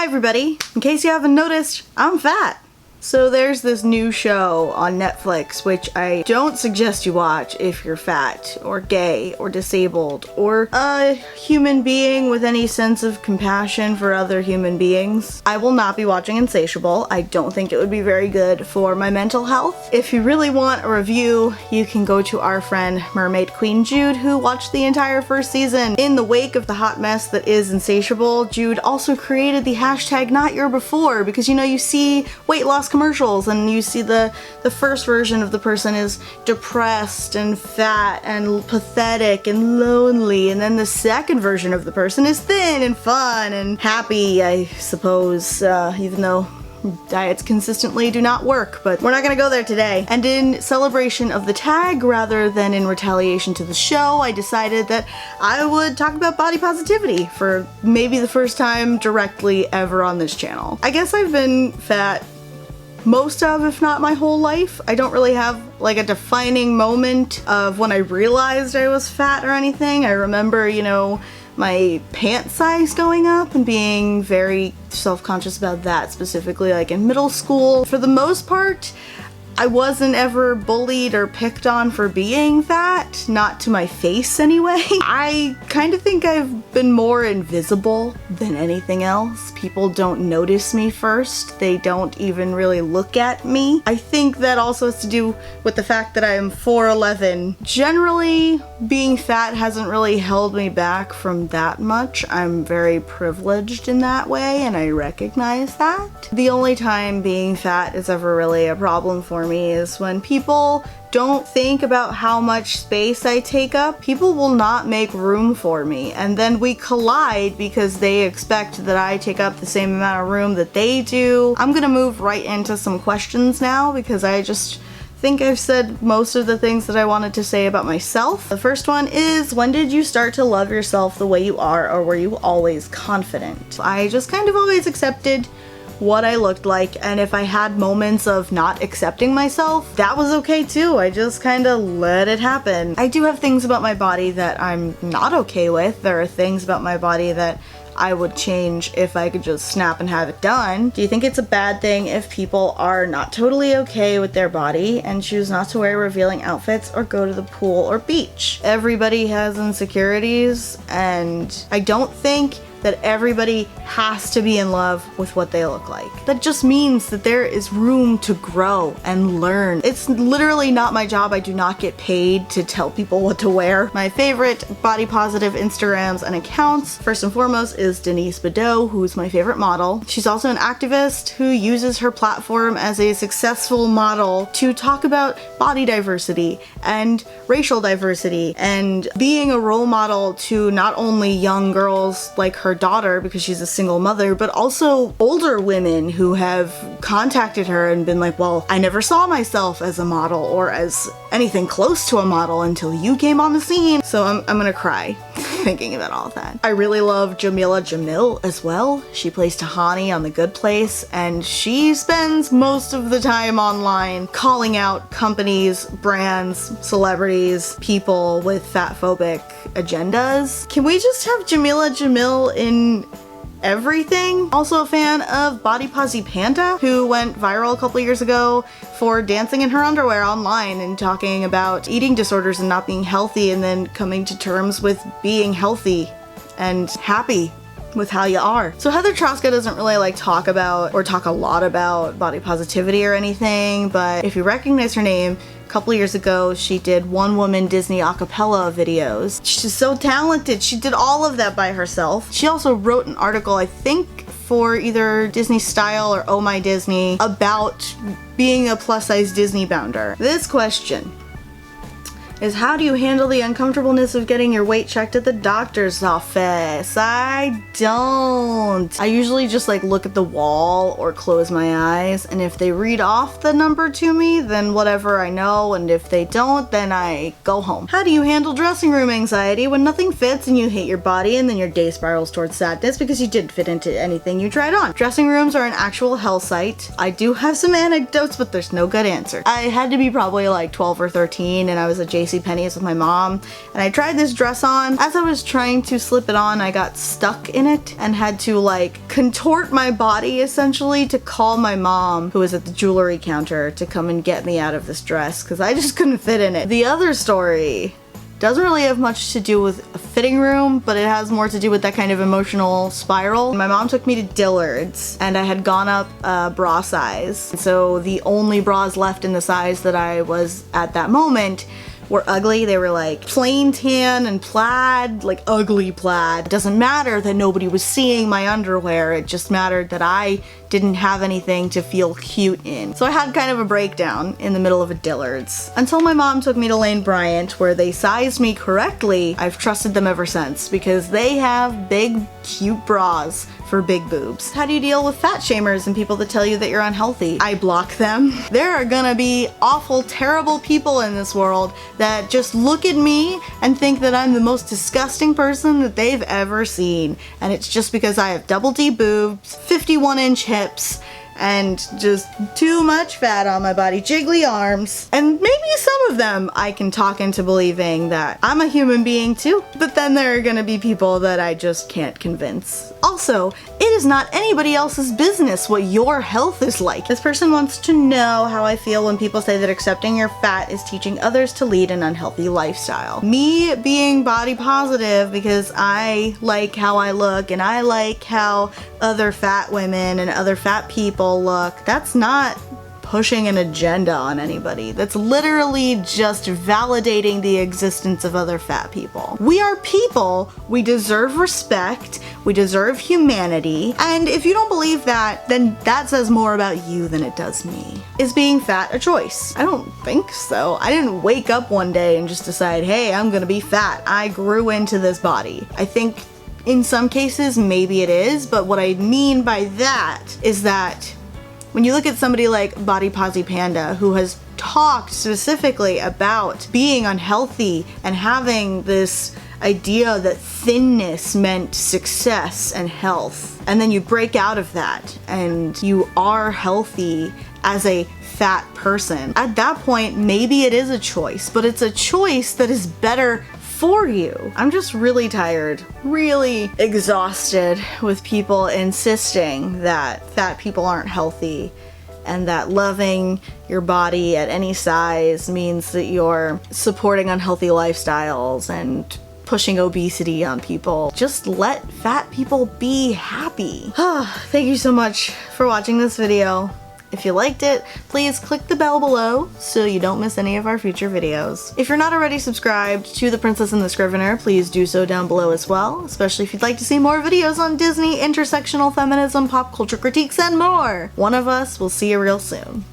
everybody! In case you haven't noticed, I'm fat. So there's this new show on Netflix, which I don't suggest you watch if you're fat, or gay, or disabled, or a human being with any sense of compassion for other human beings. I will not be watching Insatiable. I don't think it would be very good for my mental health. If you really want a review, you can go to our friend Mermaid Queen Jude, who watched the entire first season. In the wake of the hot mess that is Insatiable, Jude also created the hashtag #NotYourBefore, because you see weight loss commercials and you see the first version of the person is depressed and fat and pathetic and lonely, and then the second version of the person is thin and fun and happy, I suppose, even though diets consistently do not work, but we're not gonna go there today. And in celebration of the tag, rather than in retaliation to the show, I decided that I would talk about body positivity for maybe the first time directly ever on this channel. I guess I've been fat most of, if not my whole life. I don't really have like a defining moment of when I realized I was fat or anything. I remember, my pant size going up and being very self-conscious about that, specifically like in middle school. For the most part, I wasn't ever bullied or picked on for being fat, not to my face anyway. I kind of think I've been more invisible than anything else. People don't notice me first. They don't even really look at me. I think that also has to do with the fact that I am 4'11". Generally, being fat hasn't really held me back from that much. I'm very privileged in that way, and I recognize that. The only time being fat is ever really a problem for me is when people don't think about how much space I take up. People will not make room for me, and then we collide because they expect that I take up the same amount of room that they do. I'm gonna move right into some questions now because I just think I've said most of the things that I wanted to say about myself. The first one is, when did you start to love yourself the way you are, or were you always confident? I just kind of always accepted what I looked like, and if I had moments of not accepting myself, that was okay too. I just kind of let it happen. I do have things about my body that I'm not okay with. There are things about my body that I would change if I could just snap and have it done. Do you think it's a bad thing if people are not totally okay with their body and choose not to wear revealing outfits or go to the pool or beach? Everybody has insecurities, and I don't think that everybody has to be in love with what they look like. That just means that there is room to grow and learn. It's literally not my job. I do not get paid to tell people what to wear. My favorite body positive Instagrams and accounts, first and foremost, is Denise Bidot, who's my favorite model. She's also an activist who uses her platform as a successful model to talk about body diversity and racial diversity and being a role model to not only young girls like her daughter, because she's a single mother, but also older women who have contacted her and been like, well, I never saw myself as a model or as anything close to a model until you came on the scene. So I'm gonna cry thinking about all of that. I really love Jameela Jamil as well. She plays Tahani on The Good Place, and she spends most of the time online calling out companies, brands, celebrities, people with fatphobic agendas. Can we just have Jameela Jamil in everything? Also a fan of Body Posi Panda, who went viral a couple years ago for dancing in her underwear online and talking about eating disorders and not being healthy, and then coming to terms with being healthy and happy with how you are. So Heather Troska doesn't really like talk about or talk a lot about body positivity or anything, but if you recognize her name, a couple years ago she did one woman Disney acapella videos. She's so talented. She did all of that by herself. She also wrote an article, I think for either Disney Style or Oh My Disney, about being a plus-size Disney bounder. This question is, how do you handle the uncomfortableness of getting your weight checked at the doctor's office? I don't. I usually just like look at the wall or close my eyes, and if they read off the number to me, then whatever, I know, and if they don't, then I go home. How do you handle dressing room anxiety when nothing fits and you hate your body and then your day spirals towards sadness because you didn't fit into anything you tried on? Dressing rooms are an actual hell site. I do have some anecdotes, but there's no good answer. I had to be probably like 12 or 13, and I was a JCPenney's with my mom, and I tried this dress on. As I was trying to slip it on, I got stuck in it and had to like contort my body essentially to call my mom, who was at the jewelry counter, to come and get me out of this dress because I just couldn't fit in it. The other story doesn't really have much to do with a fitting room, but it has more to do with that kind of emotional spiral. My mom took me to Dillard's, and I had gone up a bra size. So the only bras left in the size that I was at that moment were ugly. They were like plain tan and plaid, like ugly plaid. It doesn't matter that nobody was seeing my underwear, it just mattered that I didn't have anything to feel cute in. So I had kind of a breakdown in the middle of a Dillard's. Until my mom took me to Lane Bryant, where they sized me correctly. I've trusted them ever since because they have big, cute bras for big boobs. How do you deal with fat shamers and people that tell you that you're unhealthy? I block them. There are gonna be awful, terrible people in this world that just look at me and think that I'm the most disgusting person that they've ever seen. And it's just because I have double D boobs, 51-inch hips, and just too much fat on my body, jiggly arms, and maybe some of them I can talk into believing that I'm a human being too, but then there are gonna be people that I just can't convince. Also, it is not anybody else's business what your health is like. This person wants to know how I feel when people say that accepting your fat is teaching others to lead an unhealthy lifestyle. Me being body positive because I like how I look and I like how other fat women and other fat people look, that's not pushing an agenda on anybody. That's literally just validating the existence of other fat people. We are people, we deserve respect, we deserve humanity, and if you don't believe that, then that says more about you than it does me. Is being fat a choice? I don't think so. I didn't wake up one day and just decide, hey, I'm gonna be fat. I grew into this body. I think in some cases, maybe it is, but what I mean by that is that when you look at somebody like Body Posy Panda, who has talked specifically about being unhealthy and having this idea that thinness meant success and health, and then you break out of that and you are healthy as a fat person, at that point, maybe it is a choice, but it's a choice that is better for you. I'm just really tired, really exhausted with people insisting that fat people aren't healthy and that loving your body at any size means that you're supporting unhealthy lifestyles and pushing obesity on people. Just let fat people be happy. Thank you so much for watching this video. If you liked it, please click the bell below so you don't miss any of our future videos. If you're not already subscribed to The Princess and the Scrivener, please do so down below as well, especially if you'd like to see more videos on Disney, intersectional feminism, pop culture critiques, and more. One of us will see you real soon.